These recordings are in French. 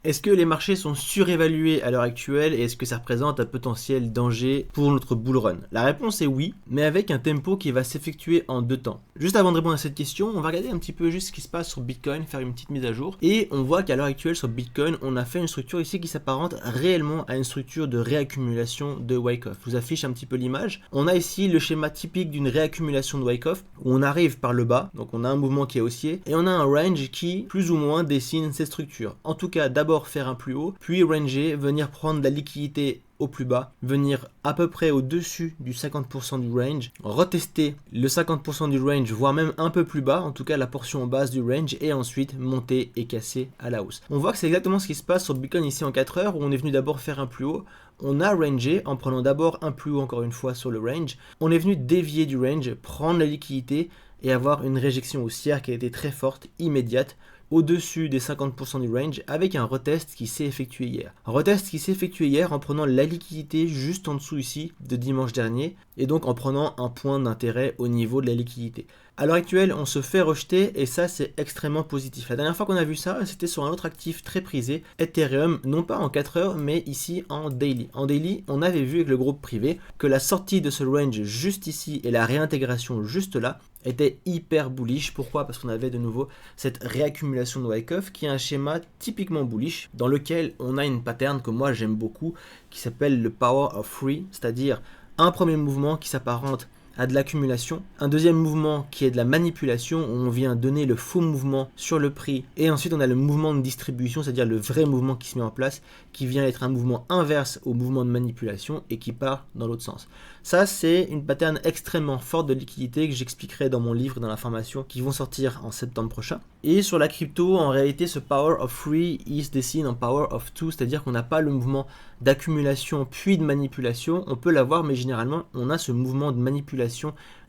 Est-ce que les marchés sont surévalués à l'heure actuelle et est-ce que ça représente un potentiel danger pour notre bull run? La réponse est oui, mais avec un tempo qui va s'effectuer en 2 temps. Juste avant de répondre à cette question, on va regarder un petit peu juste ce qui se passe sur Bitcoin, faire une petite mise à jour. Et on voit qu'à l'heure actuelle sur Bitcoin, on a fait une structure ici qui s'apparente réellement à une structure de réaccumulation de Wyckoff. Je vous affiche un petit peu l'image. On a ici le schéma typique d'une réaccumulation de Wyckoff où on arrive par le bas, donc on a un mouvement qui est haussier, et on a un range qui plus ou moins dessine ces structures. En tout cas, d'abord faire un plus haut, puis ranger, venir prendre la liquidité au plus bas, venir à peu près au-dessus du 50% du range, retester le 50% du range, voire même un peu plus bas, en tout cas la portion en base du range, et ensuite monter et casser à la hausse. On voit que c'est exactement ce qui se passe sur Bitcoin ici en 4 heures, où on est venu d'abord faire un plus haut, on a rangé en prenant d'abord un plus haut encore une fois sur le range, on est venu dévier du range, prendre la liquidité et avoir une réjection haussière qui a été très forte, immédiate, au-dessus des 50% du range avec un retest qui s'est effectué hier. Un retest qui s'est effectué hier en prenant la liquidité juste en dessous ici de dimanche dernier et donc en prenant un point d'intérêt au niveau de la liquidité. À l'heure actuelle, on se fait rejeter et ça c'est extrêmement positif. La dernière fois qu'on a vu ça, c'était sur un autre actif très prisé, Ethereum, non pas en 4 heures mais ici en daily. En daily, on avait vu avec le groupe privé que la sortie de ce range juste ici et la réintégration juste là était hyper bullish. Pourquoi? Parce qu'on avait de nouveau cette réaccumulation de Wyckoff qui est un schéma typiquement bullish dans lequel on a une pattern que moi j'aime beaucoup qui s'appelle le Power of Three, c'est-à-dire un premier mouvement qui s'apparente à de l'accumulation, un deuxième mouvement qui est de la manipulation où on vient donner le faux mouvement sur le prix et ensuite on a le mouvement de distribution, c'est-à-dire le vrai mouvement qui se met en place qui vient être un mouvement inverse au mouvement de manipulation et qui part dans l'autre sens. Ça c'est une pattern extrêmement forte de liquidité que j'expliquerai dans mon livre, dans la formation qui vont sortir en septembre prochain. Et sur la crypto, en réalité ce Power of Three il se dessine en Power of Two, c'est-à-dire qu'on n'a pas le mouvement d'accumulation puis de manipulation, on peut l'avoir mais généralement on a ce mouvement de manipulation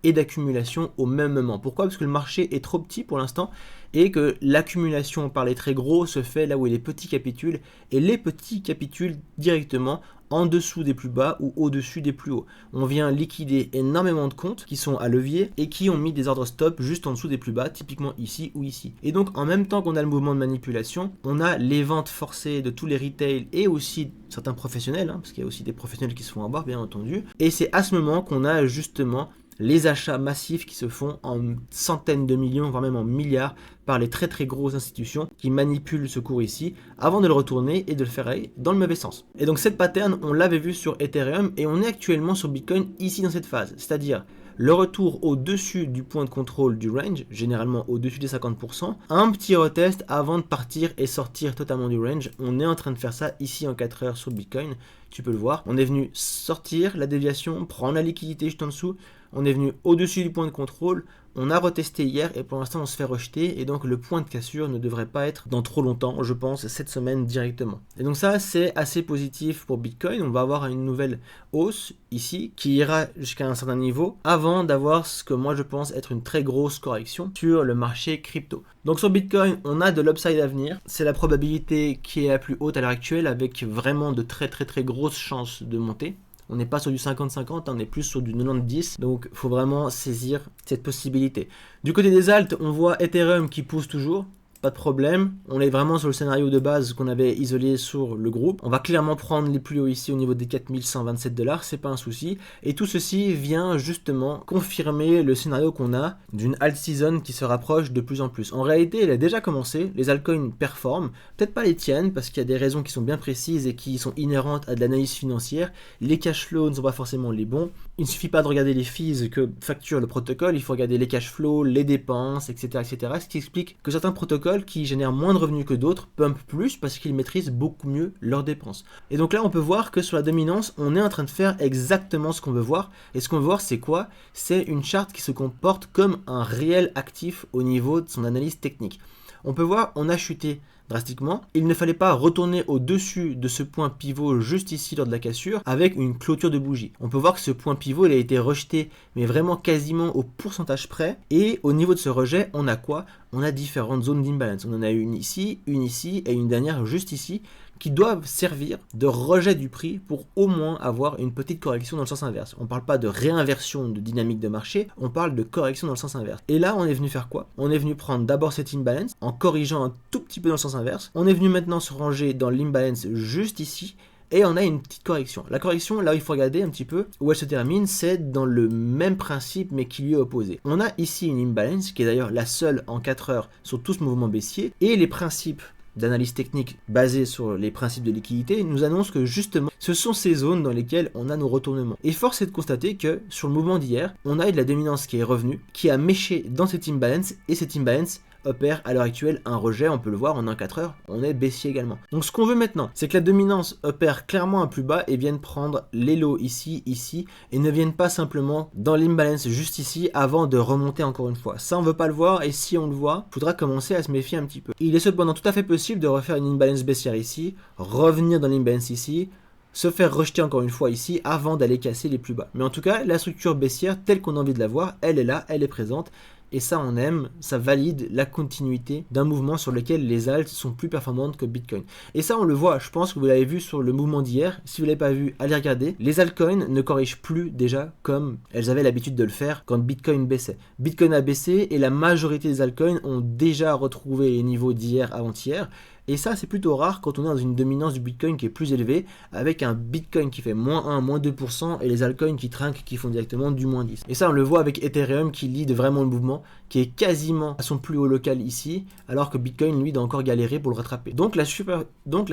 et d'accumulation au même moment. Pourquoi? Parce que le marché est trop petit pour l'instant et que l'accumulation par les très gros se fait là où les petits capitulent et les petits capitulent directement en dessous des plus bas ou au-dessus des plus hauts. On vient liquider énormément de comptes qui sont à levier et qui ont mis des ordres stop juste en dessous des plus bas, typiquement ici ou ici. Et donc en même temps qu'on a le mouvement de manipulation, on a les ventes forcées de tous les retail et aussi certains professionnels, parce qu'il y a aussi des professionnels qui se font avoir bien entendu. Et c'est à ce moment qu'on a justement les achats massifs qui se font en centaines de millions, voire même en milliards, par les très très grosses institutions qui manipulent ce cours ici, avant de le retourner et de le faire aller dans le mauvais sens. Et donc cette pattern, on l'avait vu sur Ethereum, et on est actuellement sur Bitcoin ici dans cette phase, c'est-à-dire le retour au-dessus du point de contrôle du range, généralement au-dessus des 50%, un petit retest avant de partir et sortir totalement du range. On est en train de faire ça ici en 4 heures sur Bitcoin, tu peux le voir. On est venu sortir la déviation, prendre la liquidité juste en dessous, on est venu au-dessus du point de contrôle, on a retesté hier et pour l'instant on se fait rejeter et donc le point de cassure ne devrait pas être dans trop longtemps, je pense, cette semaine directement. Et donc ça c'est assez positif pour Bitcoin, on va avoir une nouvelle hausse ici qui ira jusqu'à un certain niveau avant d'avoir ce que moi je pense être une très grosse correction sur le marché crypto. Donc sur Bitcoin on a de l'upside à venir, c'est la probabilité qui est la plus haute à l'heure actuelle avec vraiment de très grosses chances de monter. On n'est pas sur du 50-50, on est plus sur du 90-10, donc il faut vraiment saisir cette possibilité. Du côté des alts, on voit Ethereum qui pousse toujours, pas de problème, on est vraiment sur le scénario de base qu'on avait isolé sur le groupe. On va clairement prendre les plus hauts ici au niveau des 4127$, c'est pas un souci. Et tout ceci vient justement confirmer le scénario qu'on a d'une alt season qui se rapproche de plus en plus. En réalité, elle a déjà commencé, les altcoins performent, peut-être pas les tiennes parce qu'il y a des raisons qui sont bien précises et qui sont inhérentes à de l'analyse financière. Les cash flows ne sont pas forcément les bons. Il ne suffit pas de regarder les fees que facture le protocole, il faut regarder les cash flows, les dépenses, etc. Ce qui explique que certains protocoles qui génèrent moins de revenus que d'autres pump plus parce qu'ils maîtrisent beaucoup mieux leurs dépenses. Et donc là on peut voir que sur la dominance on est en train de faire exactement ce qu'on veut voir. Et ce qu'on veut voir c'est quoi? C'est une charte qui se comporte comme un réel actif au niveau de son analyse technique. On peut voir on a chuté drastiquement. Il ne fallait pas retourner au-dessus de ce point pivot juste ici lors de la cassure avec une clôture de bougie. On peut voir que ce point pivot il a été rejeté mais vraiment quasiment au pourcentage près et au niveau de ce rejet on a quoi? On a différentes zones d'imbalance. On en a une ici et une dernière juste ici qui doivent servir de rejet du prix pour au moins avoir une petite correction dans le sens inverse. On ne parle pas de réinversion de dynamique de marché, on parle de correction dans le sens inverse. Et là, on est venu faire quoi? On est venu prendre d'abord cette imbalance en corrigeant un tout petit peu dans le sens inverse inverse. On est venu maintenant se ranger dans l'imbalance juste ici. Et on a une petite correction. La correction, là où il faut regarder un petit peu où elle se termine, c'est dans le même principe mais qui lui est opposé. On a ici une imbalance qui est d'ailleurs la seule en 4 heures sur tout ce mouvement baissier. Et les principes d'analyse technique basés sur les principes de liquidité nous annoncent que justement ce sont ces zones dans lesquelles on a nos retournements. Et force est de constater que sur le mouvement d'hier, on a eu de la dominance qui est revenue, qui a méché dans cette imbalance et cette imbalance opère à l'heure actuelle un rejet, on peut le voir en 1-4 heures, on est baissier également. Donc ce qu'on veut maintenant, c'est que la dominance opère clairement un plus bas et vienne prendre les lots ici, ici, et ne vienne pas simplement dans l'imbalance juste ici avant de remonter encore une fois. Ça on veut pas le voir, et si on le voit, il faudra commencer à se méfier un petit peu. Il est cependant tout à fait possible de refaire une imbalance baissière ici, revenir dans l'imbalance ici, se faire rejeter encore une fois ici avant d'aller casser les plus bas. Mais en tout cas, la structure baissière telle qu'on a envie de la voir, elle est là, elle est présente. Et ça, on aime, ça valide la continuité d'un mouvement sur lequel les alts sont plus performantes que Bitcoin. Et ça, on le voit, je pense que vous l'avez vu sur le mouvement d'hier. Si vous ne l'avez pas vu, allez regarder. Les altcoins ne corrigent plus déjà comme elles avaient l'habitude de le faire quand Bitcoin baissait. Bitcoin a baissé et la majorité des altcoins ont déjà retrouvé les niveaux d'hier avant-hier. Et ça, c'est plutôt rare quand on est dans une dominance du Bitcoin qui est plus élevée, avec un Bitcoin qui fait moins 1, moins 2%, et les altcoins qui trinquent, qui font directement du moins 10. Et ça, on le voit avec Ethereum qui lead vraiment le mouvement, qui est quasiment à son plus haut local ici, alors que Bitcoin, lui, doit encore galérer pour le rattraper. Donc la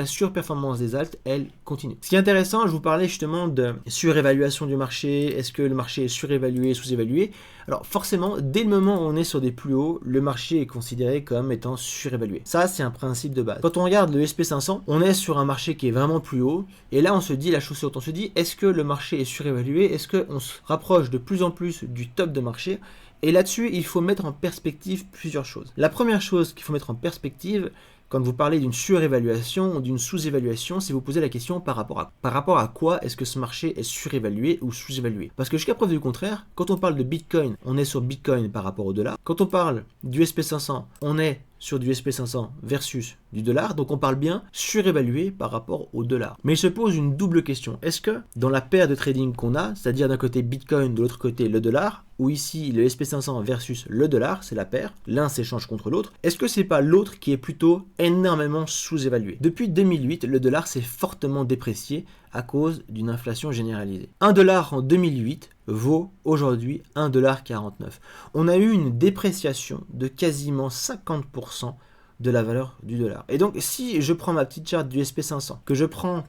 surperformance des alts, elle continue. Ce qui est intéressant, je vous parlais justement de surévaluation du marché, est-ce que le marché est surévalué, sous-évalué? Alors forcément, dès le moment où on est sur des plus hauts, le marché est considéré comme étant surévalué. Ça, c'est un principe de base. Quand on regarde le SP500, on est sur un marché qui est vraiment plus haut, et là on se dit la chose suivante, on se dit, est-ce que le marché est surévalué? Est-ce qu'on se rapproche de plus en plus du top de marché? Et là-dessus, il faut mettre en perspective plusieurs choses. La première chose qu'il faut mettre en perspective, quand vous parlez d'une surévaluation ou d'une sous-évaluation, c'est vous poser la question par rapport à quoi est-ce que ce marché est surévalué ou sous-évalué. Parce que jusqu'à preuve du contraire, quand on parle de Bitcoin, on est sur Bitcoin par rapport au dollar. Quand on parle du SP500, on est sur du SP500 versus du dollar, donc on parle bien surévalué par rapport au dollar. Mais il se pose une double question. Est-ce que dans la paire de trading qu'on a, c'est-à-dire d'un côté Bitcoin, de l'autre côté le dollar, ou ici le SP500 versus le dollar, c'est la paire, l'un s'échange contre l'autre, est-ce que c'est pas l'autre qui est plutôt énormément sous-évalué? Depuis 2008, le dollar s'est fortement déprécié à cause d'une inflation généralisée. 1 dollar en 2008 vaut aujourd'hui 1,49$. On a eu une dépréciation de quasiment 50% de la valeur du dollar. Et donc si je prends ma petite charte du SP500, que je prends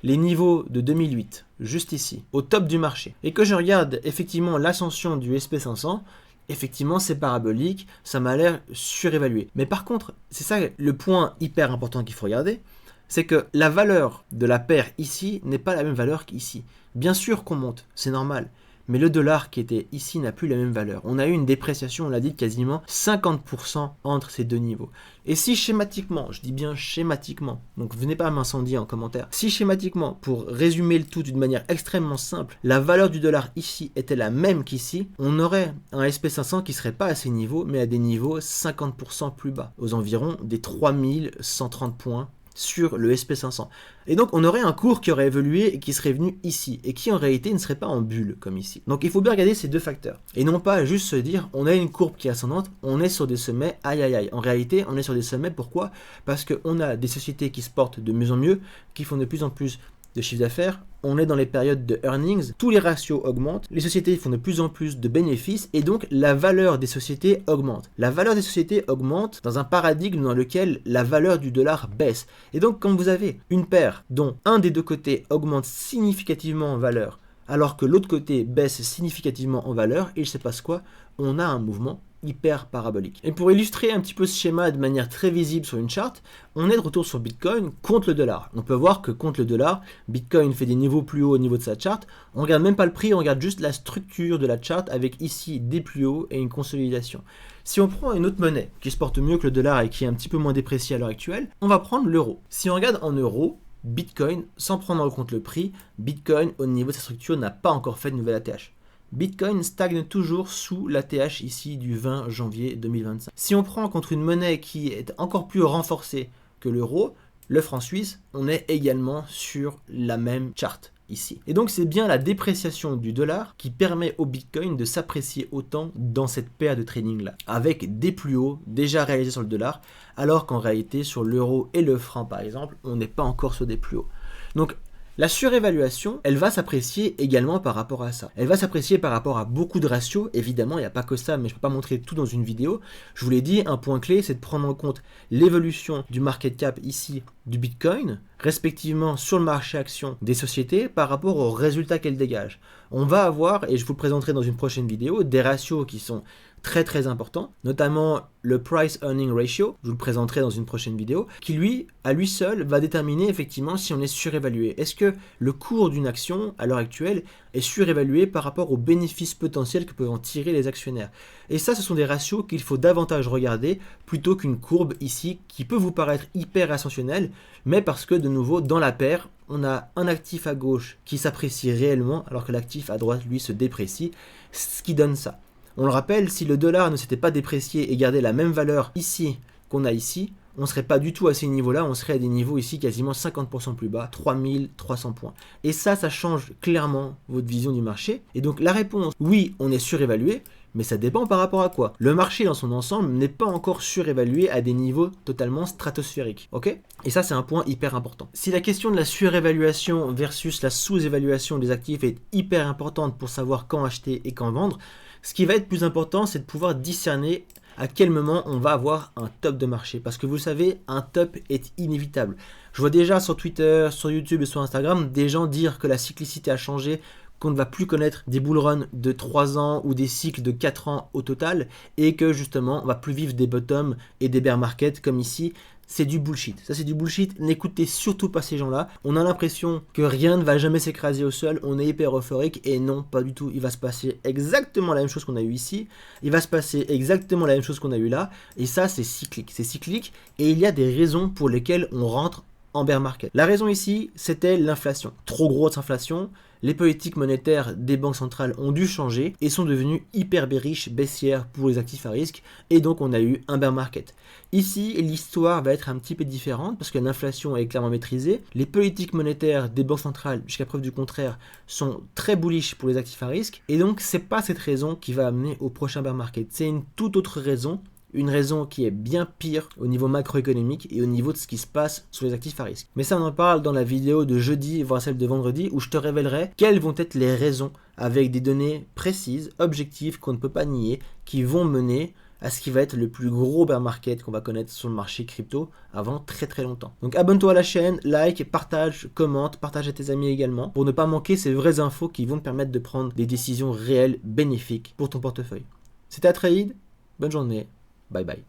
les niveaux de 2008, juste ici, au top du marché, et que je regarde effectivement l'ascension du SP500, effectivement c'est parabolique, ça m'a l'air surévalué. Mais par contre, c'est ça le point hyper important qu'il faut regarder, c'est que la valeur de la paire ici n'est pas la même valeur qu'ici. Bien sûr qu'on monte, c'est normal. Mais le dollar qui était ici n'a plus la même valeur. On a eu une dépréciation, on l'a dit, de quasiment 50% entre ces deux niveaux. Et si schématiquement, je dis bien schématiquement, donc venez pas m'incendier en commentaire, si schématiquement, pour résumer le tout d'une manière extrêmement simple, la valeur du dollar ici était la même qu'ici, on aurait un SP500 qui serait pas à ces niveaux, mais à des niveaux 50% plus bas, aux environs des 3130 points sur le SP500. Et donc on aurait un cours qui aurait évolué et qui serait venu ici, et qui en réalité ne serait pas en bulle comme ici. Donc il faut bien regarder ces deux facteurs, et non pas juste se dire on a une courbe qui est ascendante, on est sur des sommets, aïe aïe aïe. En réalité on est sur des sommets, pourquoi? Parce qu'on a des sociétés qui se portent de mieux en mieux, qui font de plus en plus de chiffre d'affaires, on est dans les périodes de earnings, tous les ratios augmentent, les sociétés font de plus en plus de bénéfices et donc la valeur des sociétés augmente. La valeur des sociétés augmente dans un paradigme dans lequel la valeur du dollar baisse. Et donc quand vous avez une paire dont un des deux côtés augmente significativement en valeur, alors que l'autre côté baisse significativement en valeur, il se passe quoi? On a un mouvement hyper parabolique. Et pour illustrer un petit peu ce schéma de manière très visible sur une charte, on est de retour sur Bitcoin contre le dollar. On peut voir que contre le dollar, Bitcoin fait des niveaux plus hauts au niveau de sa charte. On regarde même pas le prix, on regarde juste la structure de la charte avec ici des plus hauts et une consolidation. Si on prend une autre monnaie qui se porte mieux que le dollar et qui est un petit peu moins dépréciée à l'heure actuelle, on va prendre l'euro. Si on regarde en euros, Bitcoin, sans prendre en compte le prix, Bitcoin au niveau de sa structure n'a pas encore fait de nouvelle ATH. Bitcoin stagne toujours sous l'ATH ici du 20 janvier 2025. Si on prend contre une monnaie qui est encore plus renforcée que l'euro, le franc suisse, on est également sur la même charte. ici. Et donc c'est bien la dépréciation du dollar qui permet au Bitcoin de s'apprécier autant dans cette paire de trading là, avec des plus hauts déjà réalisés sur le dollar, alors qu'en réalité sur l'euro et le franc par exemple, on n'est pas encore sur des plus hauts. Donc la surévaluation, elle va s'apprécier également par rapport à ça. Elle va s'apprécier par rapport à beaucoup de ratios, évidemment, il n'y a pas que ça, mais je ne peux pas montrer tout dans une vidéo. Je vous l'ai dit, un point clé, c'est de prendre en compte l'évolution du market cap ici du Bitcoin, respectivement sur le marché action des sociétés par rapport aux résultats qu'elles dégagent. On va avoir, et je vous le présenterai dans une prochaine vidéo, des ratios qui sont très importants, notamment le Price Earning Ratio, je vous le présenterai dans une prochaine vidéo, qui lui, à lui seul, va déterminer effectivement si on est surévalué. Est-ce que le cours d'une action, à l'heure actuelle, est surévalué par rapport aux bénéfices potentiels que peuvent en tirer les actionnaires? Et ça, ce sont des ratios qu'il faut davantage regarder plutôt qu'une courbe ici qui peut vous paraître hyper ascensionnelle, mais parce que de nouveau, dans la paire, on a un actif à gauche qui s'apprécie réellement, alors que l'actif à droite, lui, se déprécie, ce qui donne ça. On le rappelle, si le dollar ne s'était pas déprécié et gardait la même valeur ici qu'on a ici, on ne serait pas du tout à ces niveaux-là, on serait à des niveaux ici quasiment 50% plus bas, 3300 points. Et ça change clairement votre vision du marché. Et donc la réponse, oui, on est surévalué, mais ça dépend par rapport à quoi. Le marché dans son ensemble n'est pas encore surévalué à des niveaux totalement stratosphériques, ok? Et ça, c'est un point hyper important. Si la question de la surévaluation versus la sous-évaluation des actifs est hyper importante pour savoir quand acheter et quand vendre, ce qui va être plus important, c'est de pouvoir discerner à quel moment on va avoir un top de marché. Parce que vous le savez, un top est inévitable. Je vois déjà sur Twitter, sur YouTube et sur Instagram des gens dire que la cyclicité a changé, qu'on ne va plus connaître des bull runs de 3 ans ou des cycles de 4 ans au total, et que justement on va plus vivre des bottoms et des bear markets comme ici. C'est du bullshit. Ça, c'est du bullshit. N'écoutez surtout pas ces gens-là. On a l'impression que rien ne va jamais s'écraser au sol. On est hyper euphorique. Et non, pas du tout. Il va se passer exactement la même chose qu'on a eu ici. Il va se passer exactement la même chose qu'on a eu là. Et ça, c'est cyclique. C'est cyclique. Et il y a des raisons pour lesquelles on rentre en bear market. La raison ici, c'était l'inflation. Trop grosse inflation. Les politiques monétaires des banques centrales ont dû changer et sont devenues hyper bearish, baissières pour les actifs à risque, et donc on a eu un bear market. Ici, l'histoire va être un petit peu différente parce que l'inflation est clairement maîtrisée. Les politiques monétaires des banques centrales, jusqu'à preuve du contraire, sont très bullish pour les actifs à risque, et donc c'est pas cette raison qui va amener au prochain bear market. C'est une toute autre raison. Une raison qui est bien pire au niveau macroéconomique et au niveau de ce qui se passe sur les actifs à risque. Mais ça, on en parle dans la vidéo de jeudi, voire celle de vendredi, où je te révélerai quelles vont être les raisons, avec des données précises, objectives, qu'on ne peut pas nier, qui vont mener à ce qui va être le plus gros bear market qu'on va connaître sur le marché crypto avant très longtemps. Donc abonne-toi à la chaîne, like, partage, commente, partage à tes amis également, pour ne pas manquer ces vraies infos qui vont te permettre de prendre des décisions réelles, bénéfiques pour ton portefeuille. C'était Atreide, bonne journée. Bye bye.